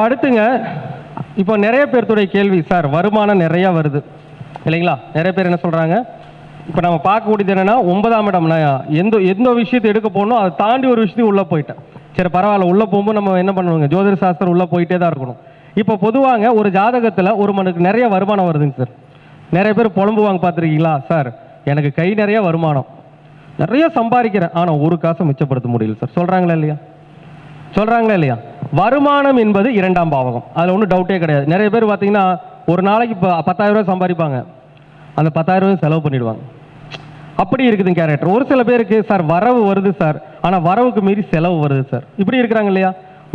அடுத்துங்க, இப்போ நிறைய பேர்த்துடைய கேள்வி, சார் வருமானம் நிறையா வருது இல்லைங்களா? நிறைய பேர் என்ன சொல்கிறாங்க, இப்போ நம்ம பார்க்கக்கூடியது என்னென்னா 9ஆம் இடம். நான் எந்த விஷயத்தை எடுக்க போகணும் அதை தாண்டி ஒரு விஷயத்துக்கு உள்ளே போயிட்டேன். சரி பரவாயில்ல, உள்ளே போகும்போது நம்ம என்ன பண்ணணுங்க, ஜோதிட சாஸ்திரம் உள்ளே போயிட்டே தான் இருக்கணும். இப்போ பொதுவாக ஒரு ஜாதகத்தில் ஒரு மனுக்கு நிறைய வருமானம் வருதுங்க சார். நிறைய பேர் புலம்புவாங்க, பார்த்துருக்கீங்களா? சார் எனக்கு கை நிறைய வருமானம், நிறைய சம்பாதிக்கிறேன், ஆனால் ஒரு காசை மிச்சப்படுத்த முடியல சார். சொல்கிறாங்களா இல்லையா? சொல்கிறாங்களா இல்லையா? வருமானம் என்பது 2ஆம் பாவகம், அதில் ஒன்றும் டவுட்டே கிடையாது. நிறைய பேர் பார்த்தீங்கன்னா ஒரு நாளைக்கு இப்போ 10,000 ரூபாய் சம்பாதிப்பாங்க, அந்த 10,000 ரூபாய் செலவு பண்ணிடுவாங்க. அப்படி இருக்குதுங்க கேரக்டர். ஒரு சில பேருக்கு சார் வரவு வருது சார், ஆனால் வரவுக்கு மீறி செலவு வருது சார், இப்படி இருக்கிறாங்க இல்லையா?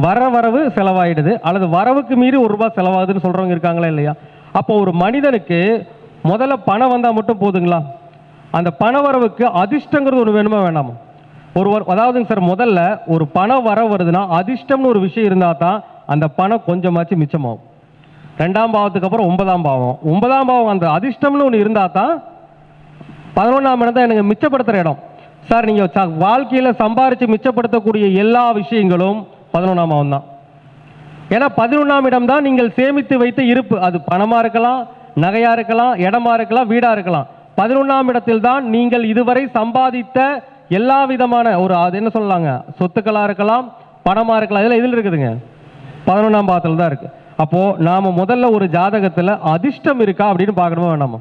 வரவு செலவாயிடுது, அல்லது வரவுக்கு மீறி ₹1 செலவாகுதுன்னு சொல்கிறவங்க இருக்காங்களா இல்லையா? அப்போ ஒரு மனிதனுக்கு முதல்ல பணம் வந்தால் மட்டும் போதுங்களா? அந்த பண வரவுக்கு அதிர்ஷ்டங்கிறது ஒன்று வேணுமா வேணாமா? அதாவதுங்க சார், முதல்ல ஒரு பணம் வருதுன்னா அதிர்ஷ்டம்னு ஒரு விஷயம் இருந்தால் தான் அந்த பணம் கொஞ்சமாச்சு மிச்சமாகும். 2ஆம் பாவத்துக்கு அப்புறம் 9ஆம் பாவம். 9ஆம் பாவம் அந்த அதிர்ஷ்டம்னு ஒன்று இருந்தால் தான் 11ஆம் இடம் தான் எனக்கு மிச்சப்படுத்துகிற இடம். சார் நீங்கள் வாழ்க்கையில் சம்பாரித்து மிச்சப்படுத்தக்கூடிய எல்லா விஷயங்களும் 11ஆம் பாவம் தான். ஏன்னா 11ஆம் இடம் தான் நீங்கள் சேமித்து வைத்த இருப்பு. அது பணமாக இருக்கலாம், நகையாக இருக்கலாம், இடமா இருக்கலாம், வீடாக இருக்கலாம். 11ஆம் இடத்தில் தான் நீங்கள் இதுவரை சம்பாதித்த எல்லா விதமான அது என்ன சொல்லலாங்க, சொத்துக்களாக இருக்கலாம், பணமாக இருக்கலாம், இதெல்லாம் இதில் இருக்குதுங்க, 11ஆம் பாவத்தில் தான் இருக்குது. அப்போது நாம் முதல்ல ஒரு ஜாதகத்தில் அதிர்ஷ்டம் இருக்கா அப்படின்னு பார்க்கணுமா வேணாமா?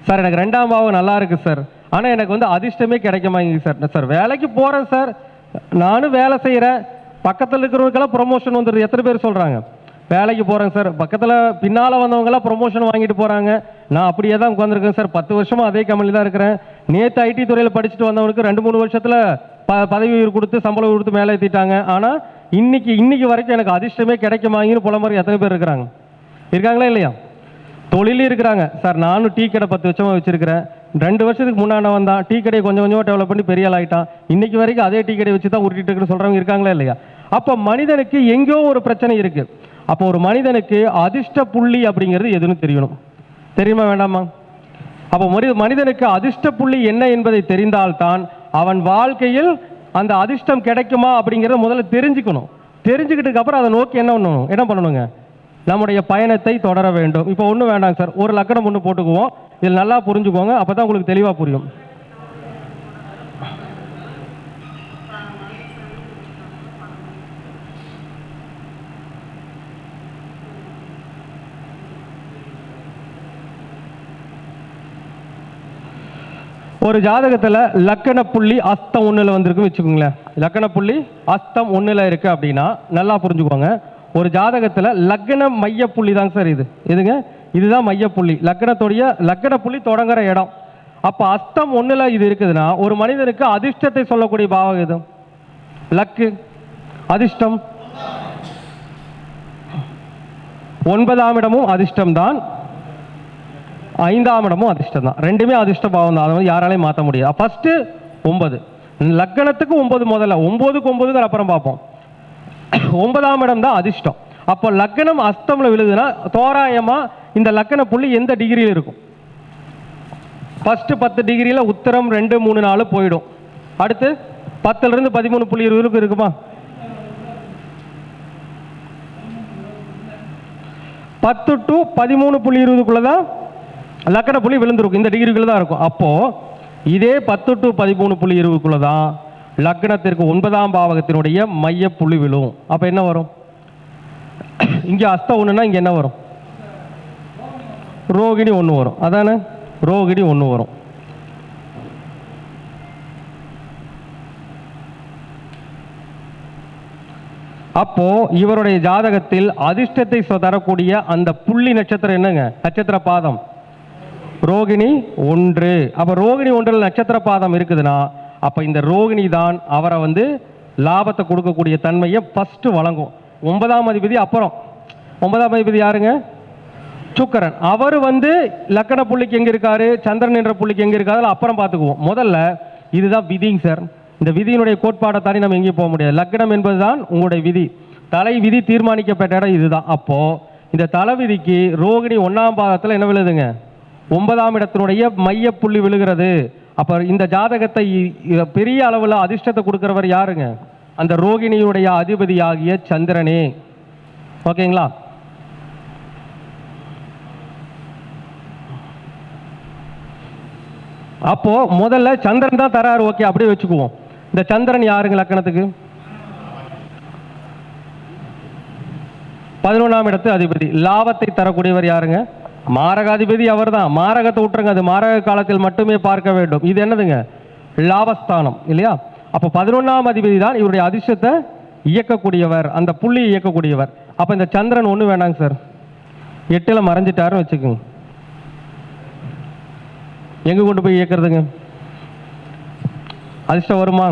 சார் எனக்கு 2ஆம் பாவம் நல்லா இருக்குது சார், ஆனால் எனக்கு வந்து அதிர்ஷ்டமே கிடைக்குமாங்க சார். சார் வேலைக்கு போகிறேன் சார், நானும் வேலை செய்கிறேன், பக்கத்தில் இருக்கிறவங்களுக்கெல்லாம் ப்ரொமோஷன் வந்துடுது. எத்தனை பேர் சொல்கிறாங்க வேலைக்கு போகிறேங்க சார், பக்கத்தில் பின்னால் வந்தவங்கெல்லாம் ப்ரொமோஷன் வாங்கிட்டு போகிறாங்க, நான் அப்படியே தான் உட்காந்துருக்கேன் சார், 10 வருஷமாக அதே கம்பெனியில் தான் இருக்கிறேன். நேற்று ஐடி துறையில் படிச்சுட்டு வந்தவனுக்கு 2-3 வருஷத்தில் பதவி உயர்வு கொடுத்து சம்பளம் கொடுத்து மேலே ஏற்றிட்டாங்க. ஆனால் இன்னைக்கு வரைக்கும் எனக்கு அதிர்ஷ்டமே கிடைக்குமாங்கன்னு புலம்புற எத்தனை பேர் இருக்கிறாங்க? இருக்காங்களா இல்லையா? தொழிலும் இருக்கிறாங்க. சார் நானும் டீ கடை 10 வருஷமாக வச்சுருக்கிறேன், 2 வருஷத்துக்கு முன்னாடி வந்தான், டீ கடையை கொஞ்சம் கொஞ்சமாக டெவலப் பண்ணி பெரிய ஆள் ஆகிட்டான், இன்னைக்கு வரைக்கும் அதே டீ கடையை வச்சு தான் உருட்டிட்டு இருக்குன்னு சொல்கிறவங்க இருக்காங்களா இல்லையா? அப்போ மனிதனுக்கு எங்கேயோ ஒரு பிரச்சனை இருக்குது. அப்போ ஒரு மனிதனுக்கு அதிர்ஷ்ட புள்ளி அப்படிங்கிறது எதுன்னு தெரியணும். தெரியுமா வேண்டாமா? அப்போ மனிதனுக்கு அதிர்ஷ்ட புள்ளி என்ன என்பதை தெரிந்தால்தான் அவன் வாழ்க்கையில் அந்த அதிர்ஷ்டம் கிடைக்குமா அப்படிங்கிறத முதல்ல தெரிஞ்சுக்கணும். தெரிஞ்சுக்கிட்டதுக்கு அப்புறம் அதை நோக்கி என்ன பண்ணணுங்க, நம்முடைய பயணத்தை தொடர வேண்டும். இப்போ ஒன்றும் வேண்டாங்க சார், ஒரு லக்கணம் ஒன்று போட்டுக்குவோம், இதில் நல்லா புரிஞ்சுக்கோங்க, அப்போ தான் உங்களுக்கு தெளிவாக புரியும். ஒரு ஜாதகத்தில் லக்கண புள்ளி அஸ்தம் 1ல் வந்திருக்குன்னு வச்சுக்கோங்களேன். லக்கண புள்ளி அஸ்தம் 1ல் இருக்குது அப்படின்னா நல்லா புரிஞ்சுக்கோங்க, ஒரு ஜாதகத்தில் லக்கண மைய புள்ளி தாங்க சார் இது. எதுங்க? இதுதான் மைய புள்ளி, லக்கண புள்ளி தொடங்குற இடம். அப்போ அஸ்தம் 1ல் இது இருக்குதுன்னா ஒரு மனிதனுக்கு அதிர்ஷ்டத்தை சொல்லக்கூடிய பாவம் எது? லக்கு, அதிர்ஷ்டம். 9ஆம் இடமும் அதிர்ஷ்டம் தான், 5ஆம் இடமும் அதிர்ஷ்டம் தான், ரெண்டுமே அதிர்ஷ்ட பாவம் தான், அதை வந்து யாராலையும் மாற்ற முடியாது. ஃபர்ஸ்ட் 9 லக்கணத்துக்கு 9, முதல்ல 9க்கு 9 அப்புறம் பார்ப்போம். 9ஆம் இடம் தான் அதிர்ஷ்டம். அப்போ லக்கணம் அஸ்தம்ல விழுதுன்னா தோராயமா இந்த லக்கண புள்ளி எந்த டிகிரியில் இருக்கும்? ஃபர்ஸ்ட் 10 டிகிரியில் உத்தரம் 2, 3, 4 போயிடும். அடுத்து 10லிருந்து 13.20 இருக்குமா? 10 to 13.20 தான் லக்கண புள்ளி விழுந்திருக்கும், இந்த டிகிரிக்குள்ள தான் இருக்கும். அப்போ இதே 10 to 13.20 தான் லக்னத்திற்கு 9ஆம் பாவகத்தினுடைய மைய புள்ளி விழும். அப்ப என்ன வரும்? இங்க அஸ்தம் 1னா இங்க என்ன வரும்? ரோகிணி 1 வரும், அதானே? ரோகிணி 1 வரும். அப்போ இவருடைய ஜாதகத்தில் அதிர்ஷ்டத்தை தரக்கூடிய அந்த புள்ளி நட்சத்திரம் என்னங்க? நட்சத்திர பாதம் ரோகிணி 1. அப்ப ரோகிணி 1ல் நட்சத்திர பாதம் இருக்குதுன்னா அப்ப இந்த ரோகிணி தான் அவரை வந்து லாபத்தை கொடுக்கக்கூடிய தன்மையை ஃபர்ஸ்ட் வழங்கும். 9ஆம் அதிபதி அப்புறம். 9ஆம் அதிபதி யாருங்க? சுக்கிரன். அவர் வந்து லக்கண புள்ளிக்கு எங்க இருக்காரு, சந்திரன் என்ற புள்ளிக்கு எங்க இருக்காரு அப்புறம் பார்த்துக்குவோம். முதல்ல இதுதான் விதிங்க சார். இந்த விதியினுடைய கோட்பாடை தாண்டி நம்ம எங்கேயும் போக முடியாது. லக்னம் என்பதுதான் உங்களுடைய விதி, தலை விதி தீர்மானிக்கப்பட்ட இடம் இதுதான். அப்போ இந்த தலை விதிக்கு ரோகிணி 1ஆம் பாதத்தில் என்ன விழுதுங்க? 9ஆம் இடத்தினுடைய மைய புள்ளி விழுகிறது. அப்ப இந்த ஜாதகத்தை பெரிய அளவில் அதிர்ஷ்டத்தை கொடுக்கிறவர் யாருங்க? அந்த ரோகிணியுடைய அதிபதியாகிய சந்திரனே. ஓகேங்களா? அப்போ முதல்ல சந்திரன் தான் தராரு, ஓகே அப்படியே வச்சுக்குவோம். இந்த சந்திரன் யாருங்க லக்கணத்துக்கு? 11ஆம் இடத்து அதிபதி. லாபத்தை தரக்கூடியவர் யாருங்க? மாரகாதிபதி அவர் தான். மாரகத்தை விட்டுருங்க, அது மாரக காலத்தில் மட்டுமே பார்க்க வேண்டும். இது என்னதுங்க? லாபஸ்தானம் இல்லையா? அப்போ 11ஆம் அதிபதி தான் இவருடைய அதிர்ஷ்டத்தை இயக்கக்கூடியவர், அந்த புள்ளியை இயக்கக்கூடியவர். அப்போ இந்த சந்திரன் ஒன்று வேண்டாங்க சார், 8ல் மறைஞ்சிட்டாருன்னு வச்சுக்கோங்க. எங்கே கொண்டு போய் இயக்கிறதுங்க? அதிர்ஷ்டம் வருமா?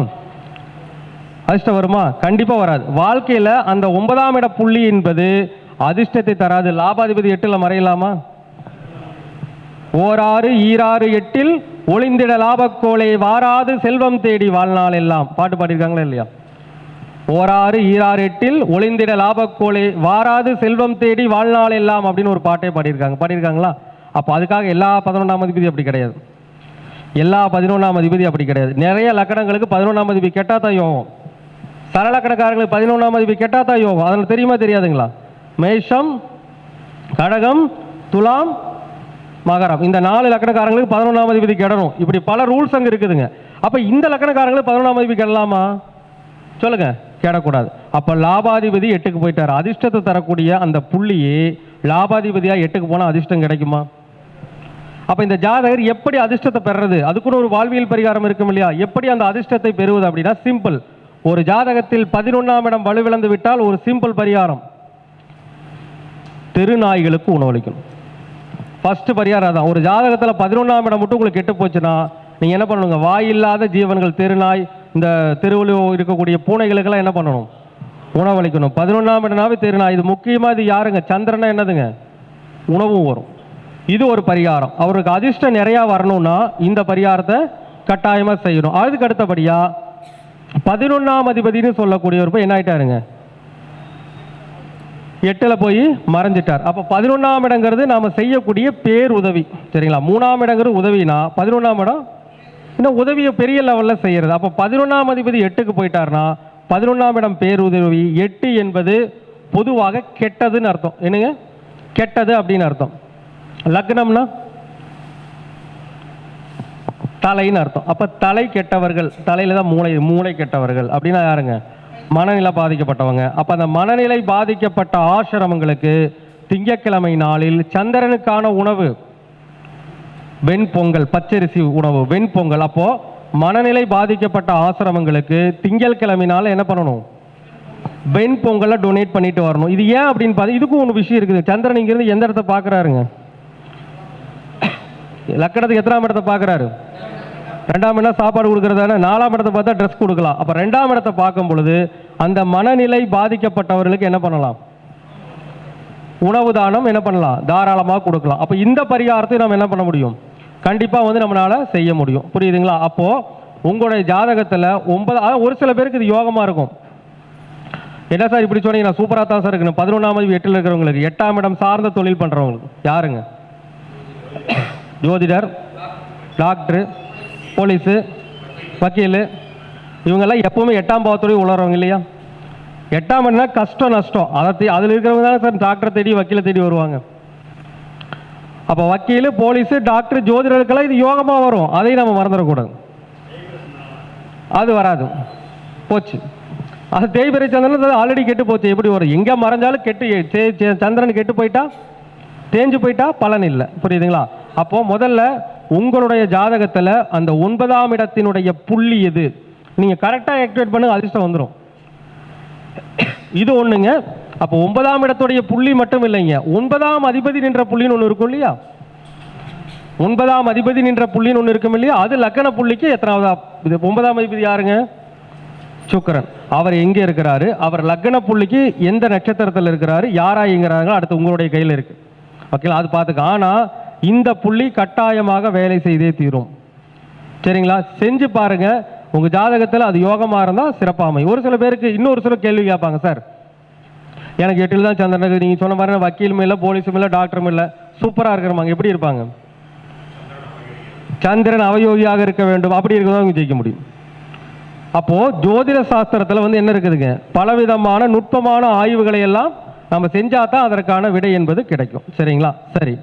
அதிர்ஷ்டம் வருமா? கண்டிப்பாக வராது. வாழ்க்கையில் அந்த 9ஆம் இட புள்ளி என்பது அதிர்ஷ்டத்தை தராது. லாபாதிபதி 8ல் மறையலாமா? ஓராறு ஈராறு 8ல் ஒளிந்திட லாபக்கோளை வாராது செல்வம் தேடி வாழ்நாள் எல்லாம். பாட்டு பாடியிருக்காங்களா இல்லையா? ஓராறு ஈராறு 8ல் ஒளிந்திட லாபக்கோளை வாராது செல்வம் தேடி வாழ்நாள் எல்லாம் அப்படின்னு ஒரு பாட்டே பாடியிருக்காங்களா? அப்போ அதுக்காக எல்லா 11ஆம் அதிபதி அப்படி கிடையாது, எல்லா 11ஆம் அதிபதி அப்படி கிடையாது. நிறைய லக்கணங்களுக்கு 11ஆம் அதிபதி கெட்டால் தான் யோகம். சரலக்கணக்காரங்களுக்கு 11ஆம் அதிபதி கெட்டால் தான் யோகம். அதனால் தெரியுமா தெரியாதுங்களா? மேஷம், கடகம், துலாம், மகரம், இந்த 4 லக்கணக்காரங்களுக்கு 11ஆம் அதிபதி கெடணும். இப்படி பல ரூல்ஸ் அங்கே இருக்குதுங்க. அப்போ இந்த லக்கணக்காரங்களுக்கு 11ஆம் அதிபதி கெடலாமா? சொல்லுங்க, கெடக்கூடாது. அப்போ லாபாதிபதி 8க்கு போயிட்டார். அதிர்ஷ்டத்தை தரக்கூடிய அந்த புள்ளியே லாபாதிபதியாக 8க்கு போனால் அதிர்ஷ்டம் கிடைக்குமா? அப்போ இந்த ஜாதகர் எப்படி அதிர்ஷ்டத்தை பெறுறது? அதுக்குன்னு ஒரு வாழ்வியல் பரிகாரம் இருக்கும் இல்லையா? எப்படி அந்த அதிர்ஷ்டத்தை பெறுவது அப்படின்னா சிம்பிள். ஒரு ஜாதகத்தில் 11ஆம் இடம் வலுவிழந்து விட்டால் ஒரு சிம்பிள் பரிகாரம், தெருநாய்களுக்கு உணவளிக்கணும். ஃபர்ஸ்ட் பரிகாரம் தான். ஒரு ஜாதகத்தில் 11ஆம் இடம் மட்டும் உங்களுக்கு கெட்டு போச்சுன்னா நீங்கள் என்ன பண்ணணுங்க? வாயில்லாத ஜீவன்கள், தெருநாய், இந்த தெருவில் இருக்கக்கூடிய பூனைகளுக்கெல்லாம் என்ன பண்ணணும்? உணவளிக்கணும். 11ஆம் இடம்னாவே தெருநாய். இது முக்கியமாக இது யாருங்க? சந்திரனா என்னதுங்க? உணவும் வரும். இது ஒரு பரிகாரம். அவருக்கு அதிர்ஷ்டம் நிறையா வரணும்னா இந்த பரிகாரத்தை கட்டாயமாக செய்யணும். அதுக்கு அடுத்தபடியாக 11ஆம் அதிபதினு சொல்லக்கூடியவர் போய் என்ன ஆயிட்டாருங்க? 8ல் போய் மறைஞ்சிட்டார். அப்போ 11ஆம் இடங்கிறது நாம் செய்யக்கூடிய பேர் உதவி, சரிங்களா? 3ஆம் இடங்கிறது உதவினா 11ஆம் இடம் இன்னும் உதவியை பெரிய லெவலில் செய்கிறது. அப்போ 11ஆம் அதிபதி 8க்கு போயிட்டார்னா 11ஆம் இடம் பேருதவி. 8 என்பது பொதுவாக கெட்டதுன்னு அர்த்தம். என்னங்க? கெட்டது அப்படின்னு அர்த்தம். லக்னம்னா தலைன்னு அர்த்தம். அப்போ தலை கெட்டவர்கள், தலையில தான் மூளை கெட்டவர்கள் அப்படின்னா யாருங்க? மனநிலை பாதிக்கப்பட்டவங்க. அப்போ அந்த மனநிலை பாதிக்கப்பட்ட ஆசிரமங்களுக்கு திங்கட்கிழமை நாளில் சந்திரனுக்கான உணவு வெண்பொங்கல், பச்சரிசி உணவு வெண்பொங்கல். அப்போ மனநிலை பாதிக்கப்பட்ட ஆசிரமங்களுக்கு திங்கட்கிழமை நாள் என்ன பண்ணணும்? வெண்பொங்கலை டொனேட் பண்ணிட்டு வரணும். இது ஏன் அப்படின்னு பார்த்து இதுக்கும் ஒரு விஷயம் இருக்குது. சந்திரன் இங்கிருந்து எந்த இடத்த பார்க்குறாருங்க? லக்கணத்துக்கு எத்தனாம் இடத்தை பார்க்குறாரு? 2ஆம் இடம் சாப்பாடு கொடுக்குறதான. 4ஆம் இடத்தை பார்த்தா ட்ரெஸ் கொடுக்கலாம். அப்போ 2ஆம் இடத்தை பார்க்கும் பொழுது அந்த மனநிலை பாதிக்கப்பட்டவர்களுக்கு என்ன பண்ணலாம்? உணவு தானம் என்ன பண்ணலாம்? தாராளமாக கொடுக்கலாம். அப்போ இந்த பரிகாரத்தை நம்ம என்ன பண்ண முடியும்? கண்டிப்பாக வந்து நம்மளால செய்ய முடியும். புரியுதுங்களா? அப்போது உங்களுடைய ஜாதகத்தில் 9, ஒரு சில பேருக்கு இது யோகமாக இருக்கும். என்ன சார் இப்படி சொன்னீங்க? நான் சூப்பராக தான் சார் இருக்கணும். 11ஆம் அதிபதி 8ல் இருக்கிறவங்களுக்கு, 8ஆம் இடம் சார்ந்த தொழில் பண்ணுறவங்களுக்கு யாருங்க? ஜோதிடர், டாக்டரு, போலீஸு, வக்கீல், இவங்கெல்லாம் எப்பவுமே 8ஆம் பாவத்தோடய உணர்றவங்க இல்லையா? 8ஆம் இடம்னா கஷ்டம் நஷ்டம், அதில் இருக்கிறவங்க தானே சார் டாக்டரை தேடி வக்கீலை தேடி வருவாங்க. அப்போ வக்கீல், போலீஸு, டாக்டர், ஜோதிடர்களுக்கெல்லாம் இது யோகமாக வரும். அதையும் நம்ம மறந்துடக்கூடாது. அது வராது, போச்சு. அது தேய்பிரை சந்திரன் ஆல்ரெடி கெட்டு போச்சு. எப்படி வரும்? எங்கே மறைஞ்சாலும் கெட்டு, சந்திரன் கெட்டு போயிட்டா, தேஞ்சு போயிட்டா பலன் இல்லை. புரியுதுங்களா? அப்போ முதல்ல உங்களுடைய ஜாதகத்தில் அந்த 9ஆம் இடத்தினுடைய புள்ளி எது, நீங்கள் கரெக்டாக ஆக்டிவேட் பண்ணுங்க, அதிர்ஷ்டம் வந்துடும். இது ஒண்ணுங்க. அப்போ 9ஆம் இடத்துடைய புள்ளி மட்டும் இல்லைங்க, 9ஆம் அதிபதி நின்ற புள்ளின்னு ஒன்று இருக்கும் இல்லையா? 9ஆம் அதிபதி நின்ற புள்ளின்னு ஒன்று இருக்கும் இல்லையா? அது லக்கண புள்ளிக்கு எத்தனாவதா? இது 9ஆம் அதிபதி யாருங்க? சுக்கிரன். அவர் எங்கே இருக்கிறாரு? அவர் லக்ன புள்ளிக்கு எந்த நட்சத்திரத்தில் இருக்கிறாரு, யாரா இயங்குறாங்க, அடுத்து உங்களுடைய கையில் இருக்கு. ஓகேங்களா? அது பார்த்துக்க. ஆனால் இந்த புள்ளி கட்டாயமாக வேலை செய்தே தீரும். சரிங்களா? செஞ்சு பாருங்க. உங்க ஜாதகத்தில் அது யோகமாக இருந்தால் சிறப்பாமை. ஒரு சில பேருக்கு இன்னொரு சில கேள்வி கேட்பாங்க, சார் எனக்கு 8ல் தான் சந்திரன், நீங்கள் சொன்ன மாதிரி வக்கீலும் இல்லை, போலீஸும் இல்லை, டாக்டரும் இல்லை, சூப்பராக இருக்கிறவங்க எப்படி இருப்பாங்க? சந்திரன் அவயோகியாக இருக்க வேண்டும். அப்படி இருக்கிறதா அவங்க ஜெயிக்க முடியும். அப்போ ஜோதிட சாஸ்திரத்தில் வந்து என்ன இருக்குதுங்க? பலவிதமான நுட்பமான ஆய்வுகளை எல்லாம் நம்ம செஞ்சா தான் அதற்கான விடை என்பது கிடைக்கும். சரிங்களா? சரி,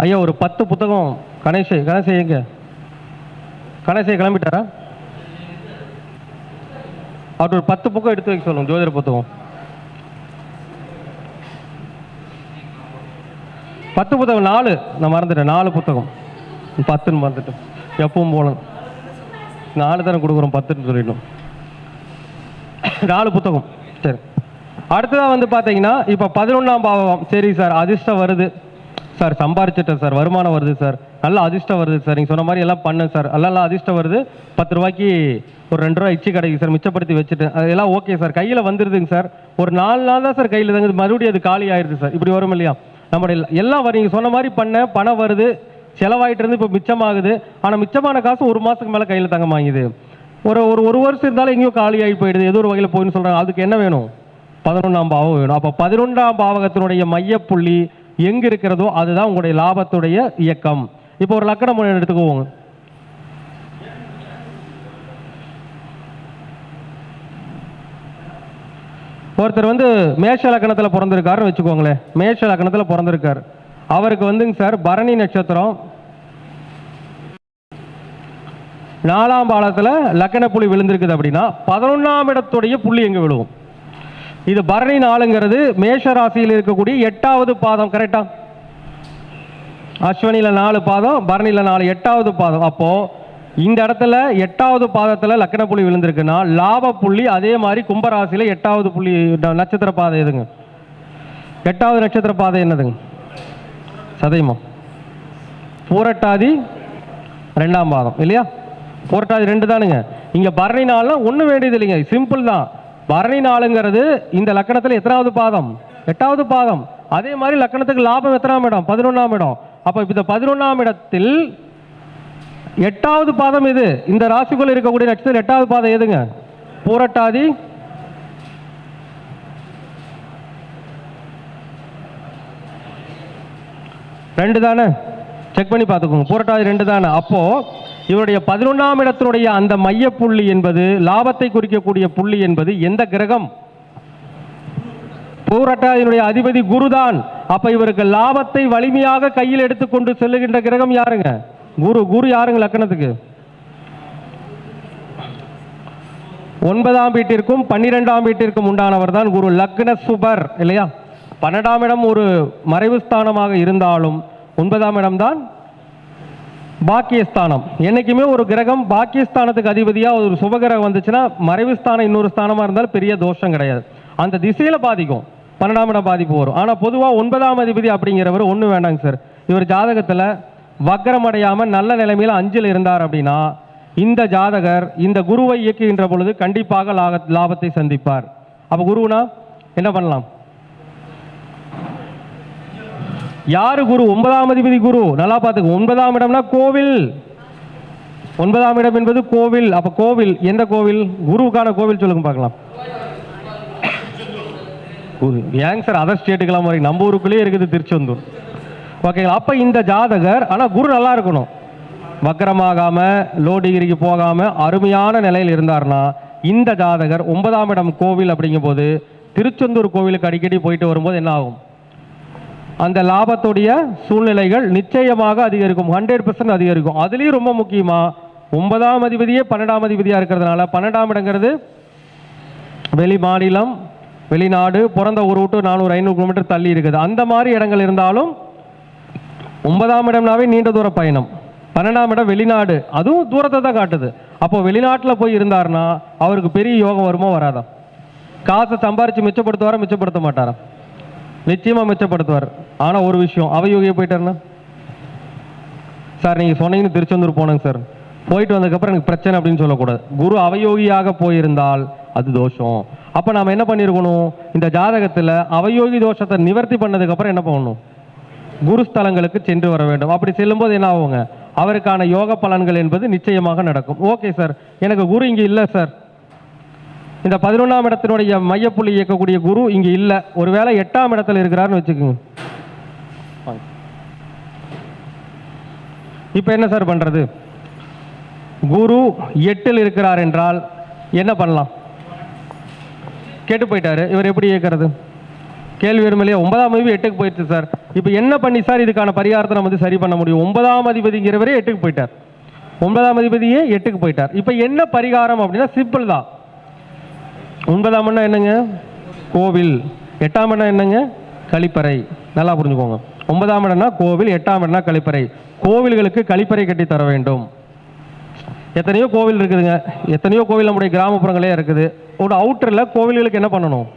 ஐயா ஒரு 10 புத்தகம் கணேஷ் எங்க கணேஷை கிளம்பிட்டாரா? அவர் ஒரு 10 புத்தகம் எடுத்து வைக்க சொல்லுங்க, ஜோதிட புத்தகம். 10 புத்தகம் 4 நான் மறந்துட்டேன், 4 புத்தகம் 10ன்னு மறந்துட்டேன். எப்பவும் போல 4 தானே கொடுக்குறோம், 10ன்னு சொல்லிட்டோம். 4 புத்தகம். சரி, அடுத்ததாக வந்து பார்த்தீங்கன்னா இப்போ 11ஆம் பாவம். சரி சார், அதிர்ஷ்டம் வருது சார், சம்பாரிச்சிட்டேன் சார், வருமானம் வருது சார், நல்லா அதிர்ஷ்டம் வருது சார், நீங்கள் சொன்ன மாதிரி எல்லாம் பண்ணேன் சார், நல்லா அதிர்ஷ்டம் வருது, 10 ரூபாய்க்கு ஒரு 2 ரூபா இச்சி கிடைக்கு சார், மிச்சப்படுத்தி வச்சுட்டேன், அதெல்லாம் ஓகே சார், கையில் வந்துருதுங்க சார், ஒரு 4 நாள் தான் சார் கையில் தாங்க, மறுபடியும் அது காலி ஆயிடுது சார். இப்படி வரும் இல்லையா? நம்மளுடைய எல்லாம் நீங்கள் சொன்ன மாதிரி பண்ண பணம் வருது, செலவாயிட்டு இருந்து இப்போ மிச்சமாகுது. ஆனால் மிச்சமான காசு 1 மாதத்துக்கு மேலே கையில் தங்க வாங்குது. ஒரு வருஷம் இருந்தாலும் எங்கேயோ காலி ஆகி போயிடுது, ஏதோ ஒரு வகையில் போயின்னு சொல்கிறாங்க. அதுக்கு என்ன வேணும்? 11ஆம் பாவம் வேணும். அப்போ 11ஆம் பாவகத்தினுடைய மையப்புள்ளி எங்க இருக்கிறதோ அதுதான் உங்களுடைய லாபத்துடைய இயக்கம். இப்போ ஒரு லக்கணம் எடுத்துக்குவோங்க. ஒருத்தர் வந்து மேஷ லக்கணத்தில் பிறந்திருக்காருன்னு வச்சுக்கோங்களேன். மேஷ லக்கணத்தில் பிறந்திருக்காரு. அவருக்கு வந்துங்க சார் பரணி நட்சத்திரம் 4ஆம் பாலத்தில் லக்கண புள்ளி விழுந்திருக்குது அப்படின்னா 11ஆம் இடத்துடைய புள்ளி எங்க விழுவும்? இது பரணி 4ங்கிறது மேஷ ராசியில் இருக்கக்கூடிய 8வது பாதம். கரெக்டா? அஸ்வினியில் 4 பாதம், பரணியில் 4, 8வது பாதம். அப்போ இந்த இடத்துல 8வது பாதத்தில் லக்கண புள்ளி விழுந்திருக்குன்னா லாப புள்ளி அதே மாதிரி கும்பராசியில் 8வது புள்ளி நட்சத்திர பாதை எதுங்க? 8வது நட்சத்திர பாதை என்னதுங்க? சதயமா? பூரட்டாதி 2ஆம் பாதம் இல்லையா? பூரட்டாதி 2 தானுங்க. இங்க பரணி 4 ஒன்றும் வேண்டியது இல்லைங்க, சிம்பிள் தான். பரணி 4ங்கிறது இந்த லக்கணத்தில் எத்தனாவது பாதம்? 8வது பாதம். அதே மாதிரி லக்கணத்துக்கு லாபம் எத்தனாம் இடம்? 11ஆம் இடம். அப்போ இந்த 11ஆம் இடத்தில் 8வது பாதம் எது? இந்த ராசிக்குள்ள இருக்கக்கூடிய நட்சத்திரம் 8வது பாதம் எதுங்க? பூரட்டாதி 2 தானே? செக் பண்ணி பார்த்துக்கோங்க. பூரட்டாதி 2 தானே? அப்போ இவருடைய 11ஆம் இடத்தினுடைய அந்த மைய புள்ளி என்பது லாபத்தை குறிக்கக்கூடிய புள்ளி என்பது எந்த கிரகம்? பூரட்டாதியினுடைய அதிபதி குருதான். அப்ப இவருக்கு லாபத்தை வலிமையாக கையில் எடுத்துக்கொண்டு செல்லுகின்ற கிரகம் யாருங்க? குரு. குரு யாருங்க லக்கணத்துக்கு? 9ஆம் வீட்டிற்கும் 12ஆம் வீட்டிற்கும் உண்டானவர் தான் குரு. லக்ன சுபர் இல்லையா? 12ஆம் இடம் ஒரு மறைவு ஸ்தானமாக இருந்தாலும் 9ஆம் இடம் தான் பாக்கியஸ்தானம். என்னைக்குமே ஒரு கிரகம் பாக்கியஸ்தானத்துக்கு அதிபதியா ஒரு சுபகிரகம் வந்துச்சுன்னா மறைவு ஸ்தானம் இன்னொரு ஸ்தானமா இருந்தாலும் பெரிய தோஷம் கிடையாது. அந்த திசையில பாதிக்கும், 12ஆம் இடம் பாதிப்பு வரும். ஆனா பொதுவா 9ஆம் அதிபதி அப்படிங்கிறவர் ஒன்றும் வேண்டாங்க சார். இவர் ஜாதகத்துல வக்ரம் அடையாம நல்ல நிலைமையில 5ல் இருந்தார் அப்படின்னா இந்த ஜாதகர் இந்த குருவை இயக்குகின்ற பொழுது கண்டிப்பாக லாபத்தை சந்திப்பார். அப்ப குருனா என்ன பண்ணலாம்? யாரு குரு? 9ஆம் அதிபதி குரு. நல்லா பார்த்துக்க. 9ஆம் இடம்னா கோவில். 9ஆம் இடம் என்பது கோவில். அப்ப கோவில் எந்த கோவில்? குருவுக்கான கோவில் சொல்லுங்க பார்க்கலாம். குரு ஏங்க சார் அதர் ஸ்டேட்டுக்கெல்லாம் மாதிரி நம்ம ஊருக்குள்ளேயே இருக்குது திருச்செந்தூர். ஓகேங்களா? அப்ப இந்த ஜாதகர் ஆனா குரு நல்லா இருக்கணும், வக்கரமாகாம லோ டிகிரிக்கு போகாம அருமையான நிலையில் இருந்தார்னா இந்த ஜாதகர் 9ஆம் இடம் கோவில் அப்படிங்கும் போது திருச்செந்தூர் கோவிலுக்கு அடிக்கடி போயிட்டு வரும்போது என்ன ஆகும்? அந்த லாபத்துடைய சூழ்நிலைகள் நிச்சயமாக அதிகரிக்கும், 100% அதிகரிக்கும். அதுலேயும் ரொம்ப முக்கியமா 9ஆம் அதிபதியே 12ஆம் அதிபதியாக இருக்கிறதுனால 12ஆம் இடங்கிறது வெளி மாநிலம் வெளிநாடு பிறந்த ஊர் விட்டு 400-500 கிலோமீட்டர் தள்ளி இருக்குது. அந்த மாதிரி இடங்கள் இருந்தாலும் 9ஆம் இடம்னாவே நீண்ட தூர பயணம், 12ஆம் இடம் வெளிநாடு, அதுவும் தூரத்தை தான் காட்டுது. அப்போ வெளிநாட்டில் போய் இருந்தார்னா அவருக்கு பெரிய யோகம் வருமோ வராதா? காசை சம்பாரிச்சு மிச்சப்படுத்துவாரா மிச்சப்படுத்த மாட்டாரா? நிச்சயமா மிச்சப்படுத்துவார். ஆனா ஒரு விஷயம், அவயோகிய போயிட்டாருன்னா சார் நீங்க சொன்னீங்கன்னு திருச்செந்தூர் போனேங்க சார், போயிட்டு வந்ததுக்கப்புறம் எனக்கு பிரச்சனை அப்படின்னு சொல்லக்கூடாது. குரு அவயோகியாக போயிருந்தால் அது தோஷம். அப்ப நாம என்ன பண்ணிருக்கணும்? இந்த ஜாதகத்துல அவயோகி தோஷத்தை நிவர்த்தி பண்ணதுக்கு அப்புறம் என்ன பண்ணணும்? குருஸ்தலங்களுக்கு சென்று வர வேண்டும். அப்படி செல்லும் போது என்ன ஆகுங்க? அவருக்கான யோக பலன்கள் என்பது நிச்சயமாக நடக்கும். ஓகே சார், எனக்கு குரு இங்க இல்லை சார், இந்த 11ஆம் இடத்தினுடைய மையப்புள்ளி இயக்கக்கூடிய குரு இங்க இல்லை, ஒருவேளை 8ஆம் இடத்துல இருக்கிறாருன்னு வச்சுக்கோங்க. இப்போ என்ன சார் பண்ணுறது? குரு 8ல் இருக்கிறார் என்றால் என்ன பண்ணலாம்? கேட்டு போயிட்டாரு, இவர் எப்படி இயக்கிறது? கேள்வி வருமில்லையா? 9ஆம் அதிபதி 8க்கு போயிடுச்சு சார். இப்போ என்ன பண்ணி சார் இதுக்கான பரிகாரத்தை நம்ம வந்து சரி பண்ண முடியும்? 9ஆம் அதிபதிங்கிறவரே 8க்கு போயிட்டார், 9ஆம் அதிபதியே 8க்கு போயிட்டார். இப்போ என்ன பரிகாரம் அப்படின்னா சிம்பிள் தான். 9ஆம் இடம் என்னங்க? கோவில். 8ஆம் இடம் என்னங்க? கழிப்பறை. நல்லா புரிஞ்சுக்கோங்க. 9ஆம் இடம்னா கோவில், 8ஆம் இடம்னா கழிப்பறை. கோவில்களுக்கு கழிப்பறை கட்டி தர வேண்டும். எத்தனையோ கோவில் இருக்குதுங்க, எத்தனையோ கோவில் நம்முடைய கிராமப்புறங்களே இருக்குது. ஒரு அவுட்டரில் கோவில்களுக்கு என்ன பண்ணணும்?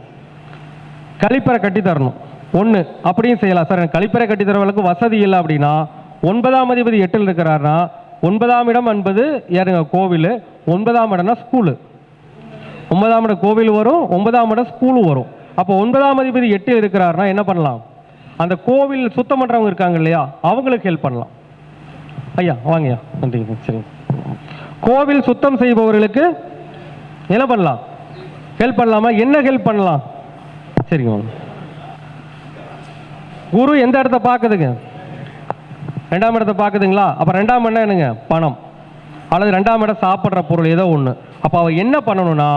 கழிப்பறை கட்டி தரணும். ஒன்று அப்படியும் செய்யலாம் சார். கழிப்பறை கட்டி தரவர்களுக்கு வசதி இல்லை அப்படின்னா 9ஆம் அதிபதி 8ல் இருக்கிறாருன்னா 9ஆம் இடம் என்பது யாருங்க? கோவில். 9ஆம் இடம்னா ஸ்கூலு. 9ஆம் இடம் கோவில் வரும், 9ஆம் இடம் ஸ்கூலு வரும். அப்போ 9ஆம் அதிபதி 8ல் இருக்கிறாருன்னா என்ன பண்ணலாம்? அந்த கோவில் சுத்தம் பண்ணுறவங்க இருக்காங்க இல்லையா, அவங்களுக்கு ஹெல்ப் பண்ணலாம். ஐயா வாங்கய்யா, நன்றிங்க. சரிங்க. கோவில் சுத்தம் செய்பவர்களுக்கு என்ன பண்ணலாம்? ஹெல்ப் பண்ணலாமா? என்ன ஹெல்ப் பண்ணலாம்? சரிங்க. குரு எந்த இடத்த பார்க்குதுங்க? 2ஆம் இடத்தை பார்க்குதுங்களா? அப்போ 2ஆம் இடம் என்னங்க? பணம், அல்லது 2ஆம் இடம் சாப்பிட்ற பொருள் ஏதோ ஒன்று. அப்போ அவ என்ன பண்ணணும்னா,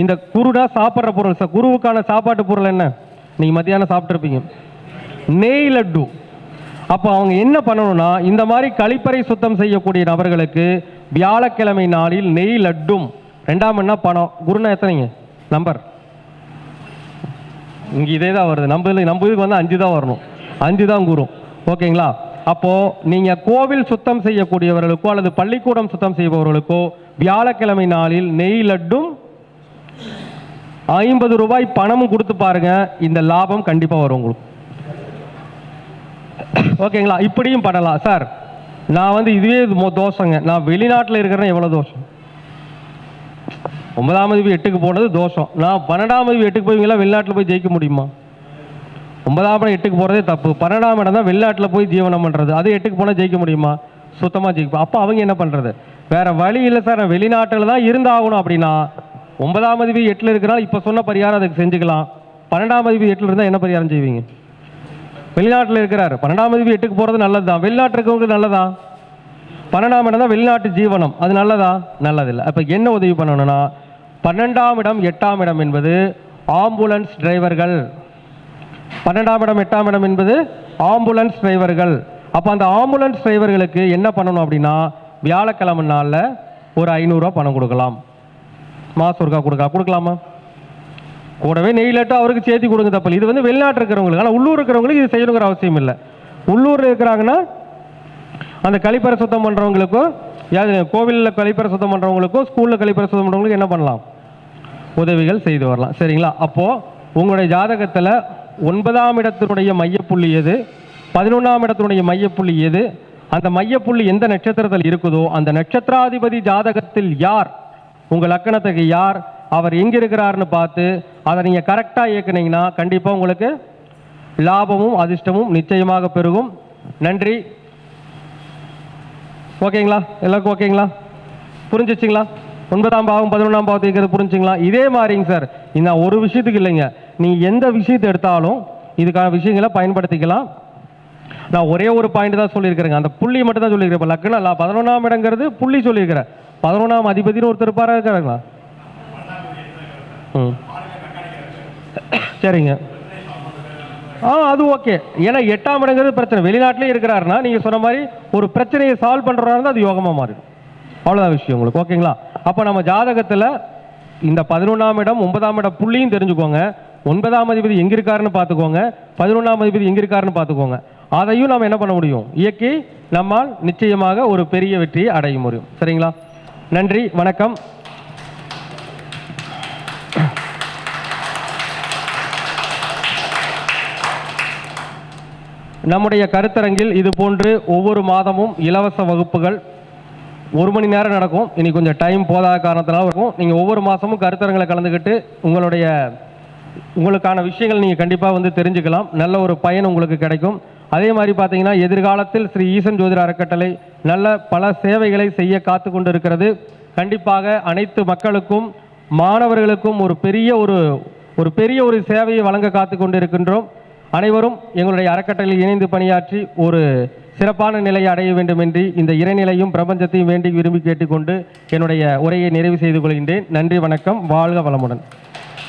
இந்த குருடா சாப்பிட்ற பொருள், குருவுக்கான சாப்பாட்டு பொருள் என்ன? நீங்கள் மத்தியானம் சாப்பிட்ருப்பீங்க, நெய் லட்டு. அப்போ அவங்க என்ன பண்ணணும்னா, இந்த மாதிரி கழிப்பறை சுத்தம் செய்யக்கூடிய நபர்களுக்கு வியாழக்கிழமை நாளில் நெய் லட்டும். 2ஆம் இடம் பணம். குருனா எத்தனைங்க நம்பர்? இங்கே இதே தான் வருது. நம்ம இதுக்கு வந்து 5 தான் வரணும், 5 தான் குரு. ஓகேங்களா? அப்போ நீங்க கோவில் சுத்தம் செய்யக்கூடியவர்களுக்கோ அல்லது பள்ளிக்கூடம் சுத்தம் செய்பவர்களுக்கோ வியாழக்கிழமை நாளில் நெய் லட்டும் 50 ரூபாய் பணமும் கொடுத்து பாருங்க, இந்த லாபம் கண்டிப்பா வரும் உங்களுக்கு. ஓகேங்களா? இப்படியும் பண்ணலாம் சார். நான் வந்து இதுவே தோஷங்க, நான் வெளிநாட்டில் இருக்கிறேன், எவ்வளவு தோஷம்? 9ஆம் அதிபதி 8க்கு போனது தோஷம். நான் 12ஆம் அதிபதி 8க்கு போய்ங்களா வெளிநாட்டில் போய் ஜெயிக்க முடியுமா? 9ஆம் இடம் 8க்கு போகிறதே தப்பு. 12ஆம் இடம் தான் வெளிநாட்டில் போய் ஜீவனம் பண்ணுறது. அது 8க்கு போனால் ஜெயிக்க முடியுமா? சுத்தமாக ஜெயிக்கும். அப்போ அவங்க என்ன பண்ணுறது? வேற வழி இல்லை சார், நான் வெளிநாட்டில் தான் இருந்தாகணும் அப்படின்னா 9ஆம் அதிபதி 8ல் இருக்கிறனால இப்போ சொன்ன பரிகாரம் அதுக்கு செஞ்சுக்கலாம். 12ஆம் அதிபதி 8ல் இருந்தால் என்ன பரிகாரம் செய்வீங்க? வெளிநாட்டில் இருக்கிறாரு, 12ஆம் அதிபதி 8க்கு போகிறது நல்லது தான், வெளிநாட்டில் இருக்கவங்களுக்கு நல்லதா? 12ஆம் இடம் தான் வெளிநாட்டு ஜீவனம், அது நல்லதா? நல்லதில்லை. அப்போ என்ன உதவி பண்ணணும்னா, 12ஆம் இடம் 8ஆம் இடம் என்பது ஆம்புலன்ஸ் டிரைவர்கள். 12ஆம் இடம் 8ஆம் இடம் என்பது ஆம்புலன்ஸ் டிரைவர்கள். அப்போ அந்த ஆம்புலன்ஸ் டிரைவர்களுக்கு என்ன பண்ணணும் அப்படின்னா, வியாழக்கிழமை நாளில் ஒரு 500 ரூபா பணம் கொடுக்கலாம். மாதம் ஒருக்கா கொடுக்கலாமா? கூடவே நெய் லட்டு அவருக்கு சேர்த்து கொடுங்க, தப்பு. இது வந்து வெளிநாட்டு இருக்கிறவங்களுக்கு. ஆனால் உள்ளூர் இருக்கிறவங்களுக்கு இது செய்யணுங்கிற அவசியம் இல்லை. உள்ளூரில் இருக்கிறாங்கன்னா அந்த கழிப்பறை சுத்தம் பண்ணுறவங்களுக்கோ, கோவிலில் கழிப்பறை சுத்தம் பண்ணுறவங்களுக்கோ, ஸ்கூலில் கழிப்பறை சுத்தம் பண்ணுறவங்களுக்கு என்ன பண்ணலாம்? உதவிகள் செய்து வரலாம். சரிங்களா? அப்போது உங்களுடைய ஜாதகத்தில் 9ஆம் இடத்தினுடைய மையப்புள்ளி எது, 11ஆம் இடத்தினுடைய மையப்புள்ளி எது, அந்த மையப்புள்ளி எந்த நட்சத்திரத்தில் இருக்குதோ அந்த நட்சத்திராதிபதி ஜாதகத்தில் யார், உங்கள் லக்கணத்துக்கு யார், அவர் எங்கே இருக்கிறாருன்னு பார்த்து அதை நீங்கள் கரெக்டாக இயக்குனீங்கன்னா கண்டிப்பாக உங்களுக்கு லாபமும் அதிர்ஷ்டமும் நிச்சயமாக பெருகும். நன்றி. ஓகேங்களா? எல்லாருக்கும் ஓகேங்களா? புரிஞ்சிச்சிங்களா? 9ஆம் பாவம் 11ஆம் பாவத்தை இருக்கிறது புரிஞ்சுங்களா? இதே மாதிரிங்க சார், இந்த ஒரு விஷயத்துக்கு இல்லைங்க, நீங்கள் எந்த விஷயத்தை எடுத்தாலும் இதுக்கான விஷயங்களை பயன்படுத்திக்கலாம். நான் ஒரே ஒரு பாயிண்ட் தான் சொல்லியிருக்கிறேங்க, அந்த புள்ளி மட்டும் தான் சொல்லியிருக்கிறேன். இப்போ லக்னம் 11ஆம் இடங்கிறது புள்ளி சொல்லியிருக்கிறேன். 11ஆம் அதிபதினு ஒருத்தர் இருப்பாரா இருக்கிறாங்களா? சரிங்க. அது ஓகே. ஏன்னா 8ஆம் இடங்கிறது பிரச்சனை, வெளிநாட்டிலே இருக்கிறாருன்னா நீங்கள் சொன்ன மாதிரி ஒரு பிரச்சனையை சால்வ் பண்ணுறதா இருந்தால் அது யோகமாக மாறிடும். அவ்வளோதான் விஷயம் உங்களுக்கு. ஓகேங்களா? அப்போ நம்ம ஜாதகத்தில் இந்த 11ஆம் இடம் 9ஆம் இடம் புள்ளியும் தெரிஞ்சுக்கோங்க, 9ஆம் அதிபதி எங்கே இருக்காருன்னு பார்த்துக்கோங்க, 11ஆம் அதிபதி எங்கே இருக்காருன்னு பார்த்துக்கோங்க. அதையும் நாம் என்ன பண்ண முடியும்? இயக்கி நம்மால் நிச்சயமாக ஒரு பெரிய வெற்றியை அடைய முடியும். சரிங்களா? நன்றி, வணக்கம். நம்முடைய கருத்தரங்கில் இது போன்று ஒவ்வொரு மாதமும் இலவச வகுப்புகள் 1 மணி நேரம் நடக்கும். இன்னைக்கு கொஞ்சம் டைம் போதாத காரணத்தினால இருக்கும். நீங்கள் ஒவ்வொரு மாதமும் கருத்தரங்களை கலந்துக்கிட்டு உங்களுக்கான விஷயங்கள் நீங்கள் கண்டிப்பாக வந்து தெரிஞ்சுக்கலாம். நல்ல ஒரு பயன் உங்களுக்கு கிடைக்கும். அதே மாதிரி பார்த்தீங்கன்னா எதிர்காலத்தில் ஸ்ரீ ஈசன் ஜோதிட அறக்கட்டளை நல்ல பல சேவைகளை செய்ய காத்து கொண்டு இருக்கிறது. கண்டிப்பாக அனைத்து மக்களுக்கும் மாணவர்களுக்கும் ஒரு பெரிய ஒரு சேவையை வழங்க காத்து கொண்டு இருக்கின்றோம். அனைவரும் எங்களுடைய அறக்கட்டளையில் இணைந்து பணியாற்றி ஒரு சிறப்பான நிலையை அடைய வேண்டும் என்று இந்த இறைநிலையும் பிரபஞ்சத்தையும் வேண்டி விரும்பி கேட்டுக்கொண்டு என்னுடைய உரையை நிறைவு செய்து கொள்கின்றேன். நன்றி, வணக்கம், வாழ்க வளமுடன்.